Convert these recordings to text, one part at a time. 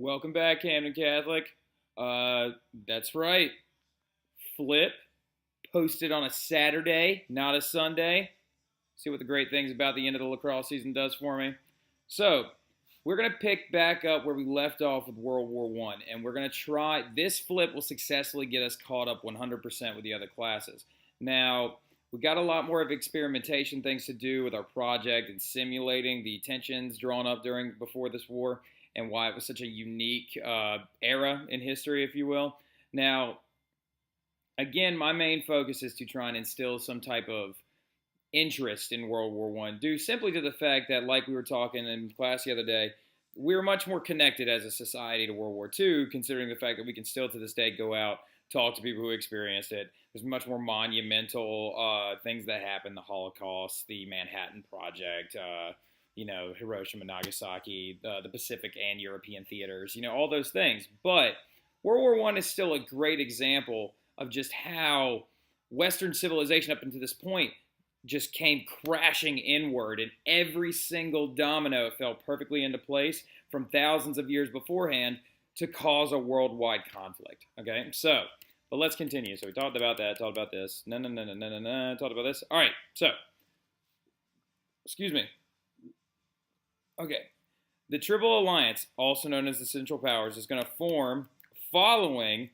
Welcome back, Camden Catholic. That's right. Flip posted on a Saturday, not a Sunday. See what the great things about the end of the lacrosse season does for me. So, we're going to pick back up where we left off with World War I, and we're going to try, this flip will successfully get us caught up 100% with the other classes. Now, we got a lot more of experimentation things to do with our project and simulating the tensions drawn up before this war and why it was such a unique era in history, if you will. Now, again, my main focus is to try and instill some type of interest in World War I, due simply to the fact that, like we were talking in class the other day, we're much more connected as a society to World War II, considering the fact that we can still to this day go out, talk to people who experienced it. There's much more monumental things that happened: the Holocaust, the Manhattan Project, Hiroshima, Nagasaki, the Pacific and European theaters, all those things. But World War I is still a great example of just how Western civilization up until this point just came crashing inward, and every single domino fell perfectly into place from thousands of years beforehand to cause a worldwide conflict. Okay, so, but let's continue. So we talked about that, talked about this, talked about this. All right, so, excuse me. Okay, the Triple Alliance, also known as the Central Powers, is going to form following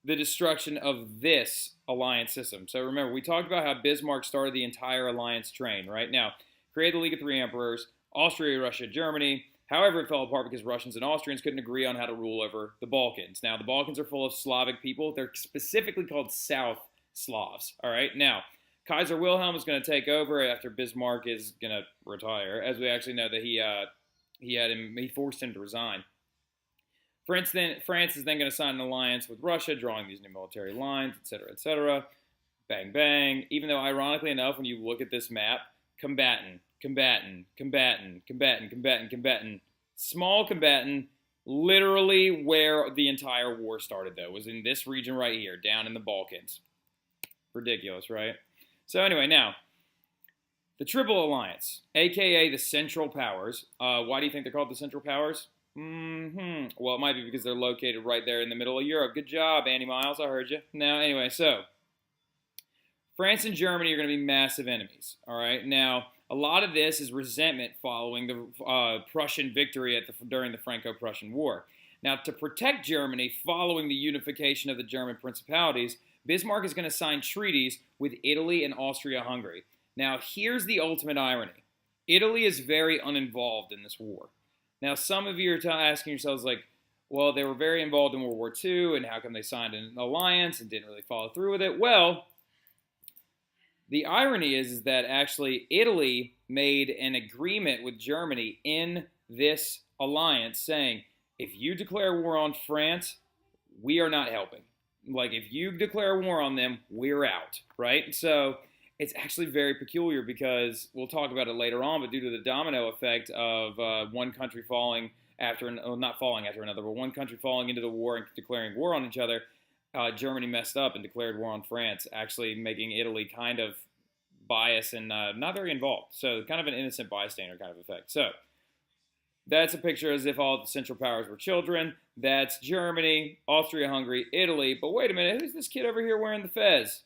the destruction of this alliance system. So remember, we talked about how Bismarck started the entire alliance train, right? Now, created the League of Three Emperors, Austria, Russia, Germany. However, it fell apart because Russians and Austrians couldn't agree on how to rule over the Balkans. Now, the Balkans are full of Slavic people. They're specifically called South Slavs, all right? Now, Kaiser Wilhelm is going to take over after Bismarck is going to retire, as we actually know that he forced him to resign. France is then going to sign an alliance with Russia, drawing these new military lines, etc., etc. Bang, bang. Even though, ironically enough, when you look at this map, combatant, small combatant, literally where the entire war started, though, was in this region right here, down in the Balkans. Ridiculous, right? So anyway, now, the Triple Alliance, a.k.a. the Central Powers. Why do you think they're called the Central Powers? Well, it might be because they're located right there in the middle of Europe. Good job, Andy Miles. I heard you. Now, anyway, so France and Germany are going to be massive enemies. All right. Now, a lot of this is resentment following the Prussian victory during the Franco-Prussian War. Now, to protect Germany following the unification of the German principalities, Bismarck is going to sign treaties with Italy and Austria-Hungary. Now, here's the ultimate irony. Italy is very uninvolved in this war. Now, some of you are asking yourselves, like, well, they were very involved in World War II, and how come they signed an alliance and didn't really follow through with it? Well, the irony is that actually Italy made an agreement with Germany in this alliance saying, if you declare war on France, we are not helping. Like, if you declare war on them, we're out, right? So it's actually very peculiar because we'll talk about it later on, but due to the domino effect of one country falling after, not falling after another, but one country falling into the war and declaring war on each other, Germany messed up and declared war on France, actually making Italy kind of biased and not very involved. So kind of an innocent bystander kind of effect. So that's a picture as if all the Central Powers were children. That's Germany, Austria-Hungary, Italy. But wait a minute, who's this kid over here wearing the fez?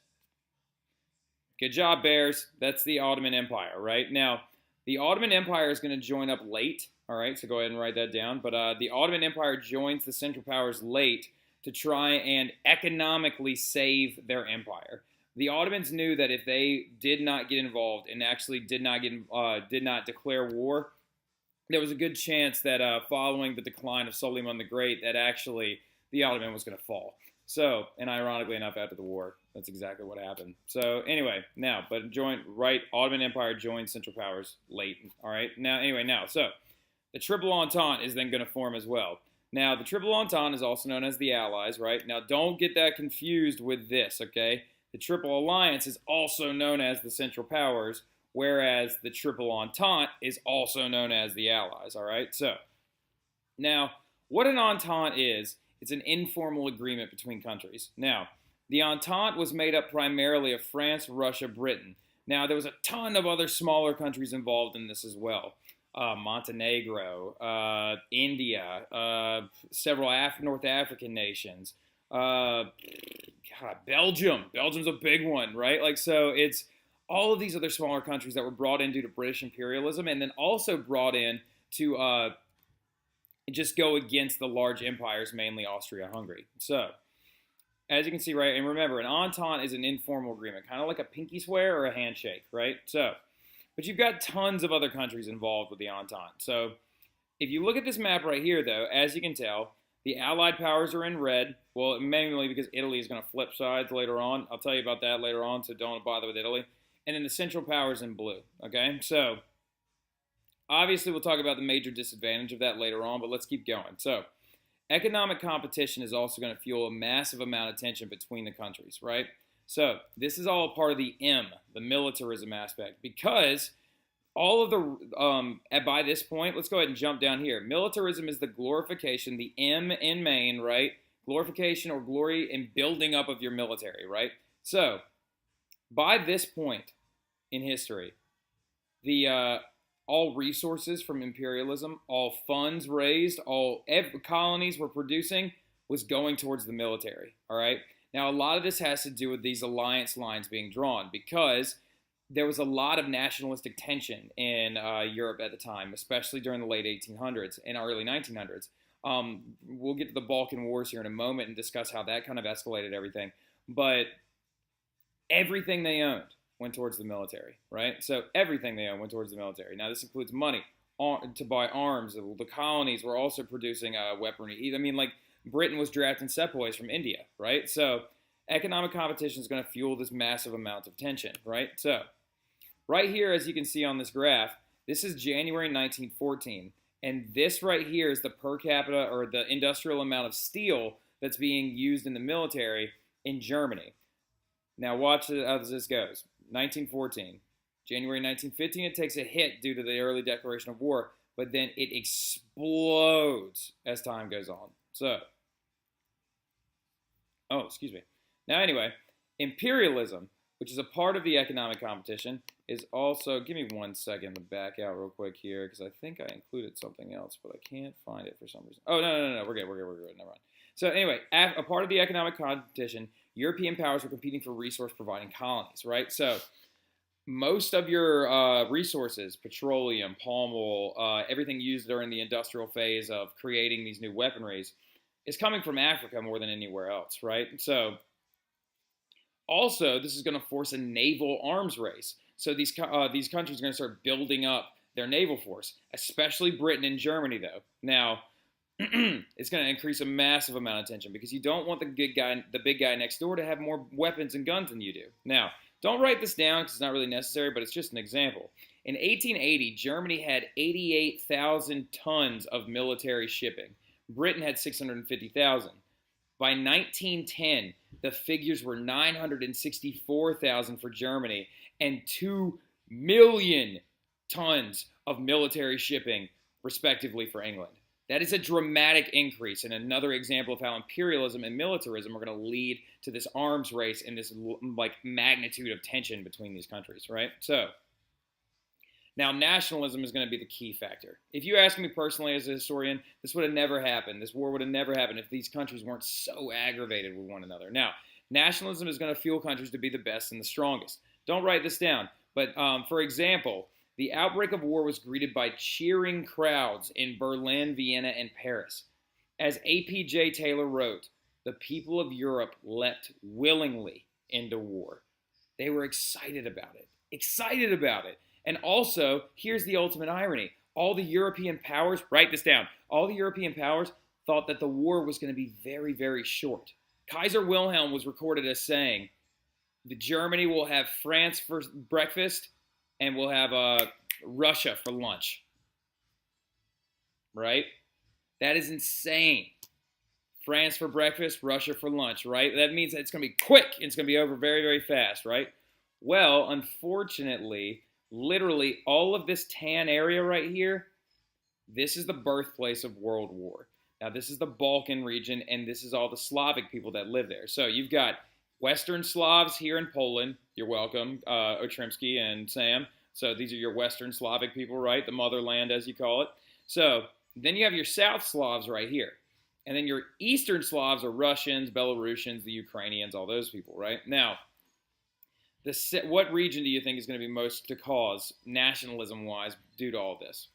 Good job, Bears. That's the Ottoman Empire, right? Now, the Ottoman Empire is going to join up late, all right? So go ahead and write that down. But the Ottoman Empire joins the Central Powers late to try and economically save their empire. The Ottomans knew that if they did not get involved and actually did not declare war, there was a good chance that following the decline of Suleiman the Great, that actually the Ottoman was going to fall. So, and ironically enough, after the war, that's exactly what happened. So, anyway, now, but Ottoman Empire joined Central Powers late. All right, so the Triple Entente is then going to form as well. Now, the Triple Entente is also known as the Allies, right? Now, don't get that confused with this, okay? The Triple Alliance is also known as the Central Powers, whereas the Triple Entente is also known as the Allies, all right? So, now, what an Entente is, it's an informal agreement between countries. Now, the Entente was made up primarily of France, Russia, Britain. Now, there was a ton of other smaller countries involved in this as well. Montenegro, India, several North African nations, Belgium. Belgium's a big one, right? Like, so it's all of these other smaller countries that were brought in due to British imperialism, and then also brought in to just go against the large empires, mainly Austria-Hungary. So, as you can see, right, and remember, an entente is an informal agreement, kind of like a pinky swear or a handshake, right? So, but you've got tons of other countries involved with the entente. So, if you look at this map right here, though, as you can tell, the Allied powers are in red. Well, mainly because Italy is going to flip sides later on. I'll tell you about that later on, so don't bother with Italy. And then the Central Powers in blue, okay? So, obviously, we'll talk about the major disadvantage of that later on, but let's keep going. So, economic competition is also going to fuel a massive amount of tension between the countries, right? So, this is all a part of the M, the militarism aspect, because all of the, by this point, let's go ahead and jump down here. Militarism is the glorification, the M in main, right? Glorification or glory in building up of your military, right? So, by this point in history, the all resources from imperialism, all funds raised, all colonies were producing was going towards the military, all right? Now, a lot of this has to do with these alliance lines being drawn because there was a lot of nationalistic tension in Europe at the time, especially during the late 1800s and early 1900s. We'll get to the Balkan Wars here in a moment and discuss how that kind of escalated everything. But everything they owned went towards the military, right? So everything they owned went towards the military. Now, this includes money to buy arms. The colonies were also producing weaponry. I mean, like, Britain was drafting sepoys from India, right? So economic competition is going to fuel this massive amount of tension, right? So right here, as you can see on this graph, this is January 1914. And this right here is the per capita or the industrial amount of steel that's being used in the military in Germany. Now watch how this goes. 1914. January 1915, it takes a hit due to the early declaration of war, but then it explodes as time goes on. So, excuse me. Now anyway, imperialism, which is a part of the economic competition, is also, give me 1 second to back out real quick here, because I think I included something else, but I can't find it for some reason. Oh, no, we're good, never mind. So anyway, a part of the economic competition, European powers were competing for resource-providing colonies, right? So most of your resources, petroleum, palm oil, everything used during the industrial phase of creating these new weaponries, is coming from Africa more than anywhere else, right? So also, this is going to force a naval arms race. So these countries are going to start building up their naval force, especially Britain and Germany, though. Now, it's going to increase a massive amount of tension because you don't want the big guy next door to have more weapons and guns than you do. Now, don't write this down because it's not really necessary, but it's just an example. In 1880, Germany had 88,000 tons of military shipping. Britain had 650,000. By 1910, the figures were 964,000 for Germany and 2 million tons of military shipping, respectively, for England. That is a dramatic increase and another example of how imperialism and militarism are going to lead to this arms race and this like magnitude of tension between these countries, right? So now nationalism is going to be the key factor. If you ask me personally as a historian, this would have never happened. This war would have never happened if these countries weren't so aggravated with one another. Now, nationalism is going to fuel countries to be the best and the strongest. Don't write this down. But for example, the outbreak of war was greeted by cheering crowds in Berlin, Vienna, and Paris. As A.P.J. Taylor wrote, the people of Europe leapt willingly into war. They were excited about it. Excited about it. And also, here's the ultimate irony. All the European powers, write this down, all the European powers thought that the war was going to be very, very short. Kaiser Wilhelm was recorded as saying, Germany will have France for breakfast and we'll have Russia for lunch. Right? That is insane. France for breakfast, Russia for lunch, right? That means that it's going to be quick and it's going to be over very, very fast, right? Well, unfortunately, literally all of this tan area right here, this is the birthplace of World War. Now, this is the Balkan region, and this is all the Slavic people that live there. So you've got Western Slavs here in Poland. You're welcome, Otrymsky and Sam. So these are your Western Slavic people, right? The motherland, as you call it. So then you have your South Slavs right here. And then your Eastern Slavs are Russians, Belarusians, the Ukrainians, all those people, right? Now, what region do you think is going to be most to cause, nationalism-wise, due to all this?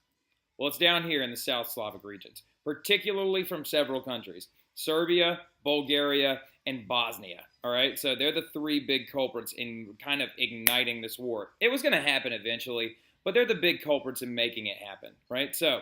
Well, it's down here in the South Slavic regions, particularly from several countries. Serbia, Bulgaria, and Bosnia, all right? So they're the three big culprits in kind of igniting this war. It was going to happen eventually, but they're the big culprits in making it happen, right? So